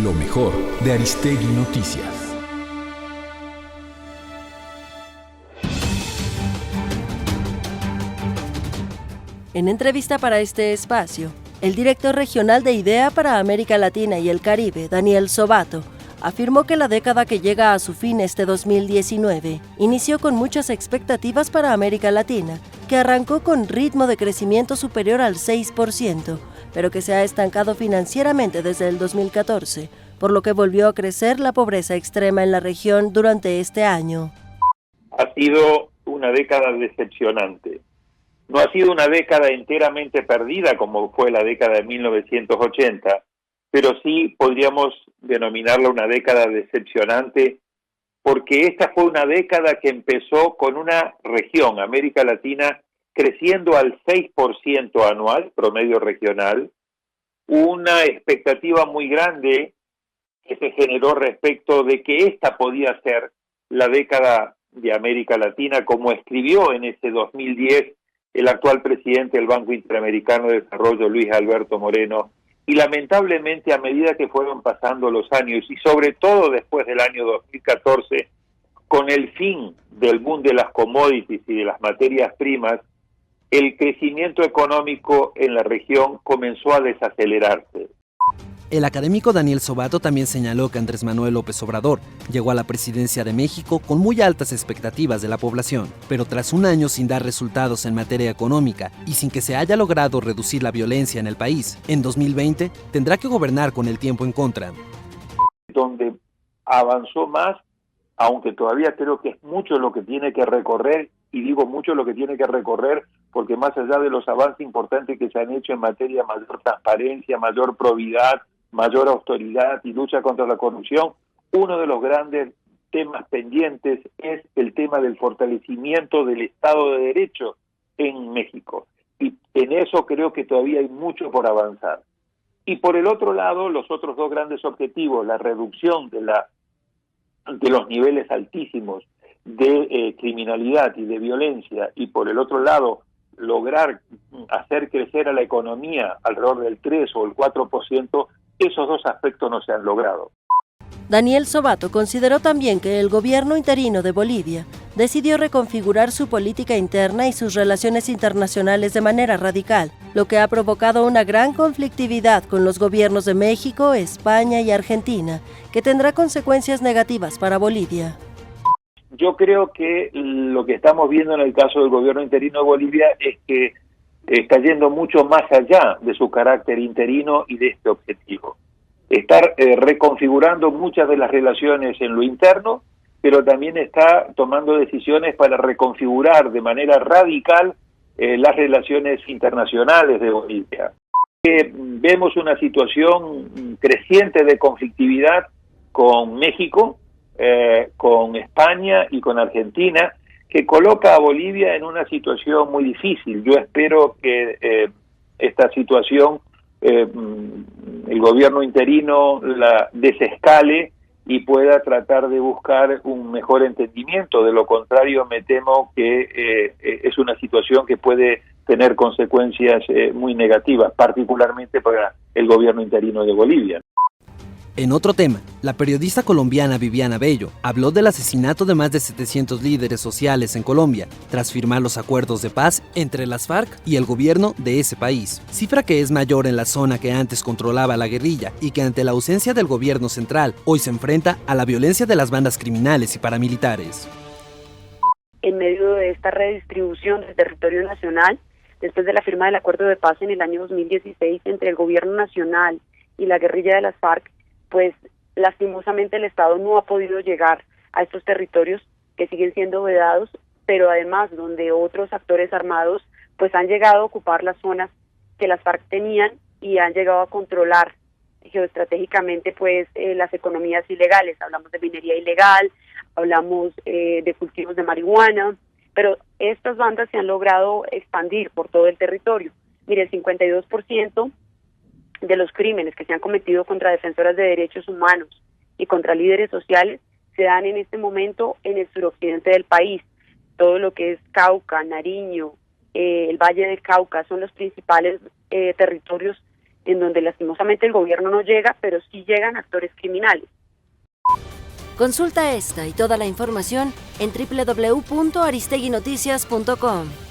Lo mejor de Aristegui Noticias. En entrevista para este espacio, el director regional de IDEA para América Latina y el Caribe, Daniel Sobato, afirmó que la década que llega a su fin este 2019 inició con muchas expectativas para América Latina, que arrancó con ritmo de crecimiento superior al 6%, pero que se ha estancado financieramente desde el 2014, por lo que volvió a crecer la pobreza extrema en la región durante este año. Ha sido una década decepcionante. No ha sido una década enteramente perdida como fue la década de 1980, pero sí podríamos denominarla una década decepcionante porque esta fue una década que empezó con una región, América Latina, creciendo al 6% anual, promedio regional, una expectativa muy grande que se generó respecto de que esta podía ser la década de América Latina, como escribió en ese 2010 el actual presidente del Banco Interamericano de Desarrollo, Luis Alberto Moreno, y lamentablemente a medida que fueron pasando los años, y sobre todo después del año 2014, con el fin del boom de las commodities y de las materias primas, el crecimiento económico en la región comenzó a desacelerarse. El académico Daniel Sobato también señaló que Andrés Manuel López Obrador llegó a la presidencia de México con muy altas expectativas de la población, pero tras un año sin dar resultados en materia económica y sin que se haya logrado reducir la violencia en el país, en 2020 tendrá que gobernar con el tiempo en contra. Donde avanzó más, aunque todavía creo que es mucho lo que tiene que recorrer, y digo mucho lo que tiene que recorrer porque más allá de los avances importantes que se han hecho en materia de mayor transparencia, mayor probidad, mayor austeridad y lucha contra la corrupción, uno de los grandes temas pendientes es el tema del fortalecimiento del Estado de Derecho en México. Y en eso creo que todavía hay mucho por avanzar. Y por el otro lado, los otros dos grandes objetivos, la reducción de los niveles altísimos de criminalidad y de violencia, y por el otro lado, lograr hacer crecer a la economía alrededor del 3 o el 4%, esos dos aspectos no se han logrado. Daniel Sobato consideró también que el gobierno interino de Bolivia decidió reconfigurar su política interna y sus relaciones internacionales de manera radical, lo que ha provocado una gran conflictividad con los gobiernos de México, España y Argentina, que tendrá consecuencias negativas para Bolivia. Yo creo que lo que estamos viendo en el caso del gobierno interino de Bolivia es que está yendo mucho más allá de su carácter interino y de este objetivo. Estar reconfigurando muchas de las relaciones en lo interno, pero también está tomando decisiones para reconfigurar de manera radical las relaciones internacionales de Bolivia. Vemos una situación creciente de conflictividad con México, con España y con Argentina, que coloca a Bolivia en una situación muy difícil. Yo espero que esta situación el gobierno interino la desescale y pueda tratar de buscar un mejor entendimiento. De lo contrario, me temo que es una situación que puede tener consecuencias muy negativas, particularmente para el gobierno interino de Bolivia. En otro tema, la periodista colombiana Viviana Bello habló del asesinato de más de 700 líderes sociales en Colombia, tras firmar los acuerdos de paz entre las FARC y el gobierno de ese país, cifra que es mayor en la zona que antes controlaba la guerrilla y que ante la ausencia del gobierno central hoy se enfrenta a la violencia de las bandas criminales y paramilitares. En medio de esta redistribución del territorio nacional, después de la firma del acuerdo de paz en el año 2016 entre el gobierno nacional y la guerrilla de las FARC, pues lastimosamente el Estado no ha podido llegar a estos territorios que siguen siendo vedados, pero además donde otros actores armados pues han llegado a ocupar las zonas que las FARC tenían y han llegado a controlar geoestratégicamente pues las economías ilegales. Hablamos de minería ilegal, hablamos de cultivos de marihuana, pero estas bandas se han logrado expandir por todo el territorio. Mire, el 52% de los crímenes que se han cometido contra defensoras de derechos humanos y contra líderes sociales se dan en este momento en el suroccidente del país. Todo lo que es Cauca, Nariño, el Valle del Cauca son los principales territorios en donde lastimosamente el gobierno no llega, pero sí llegan actores criminales. Consulta esta y toda la información en www.aristeguinoticias.com.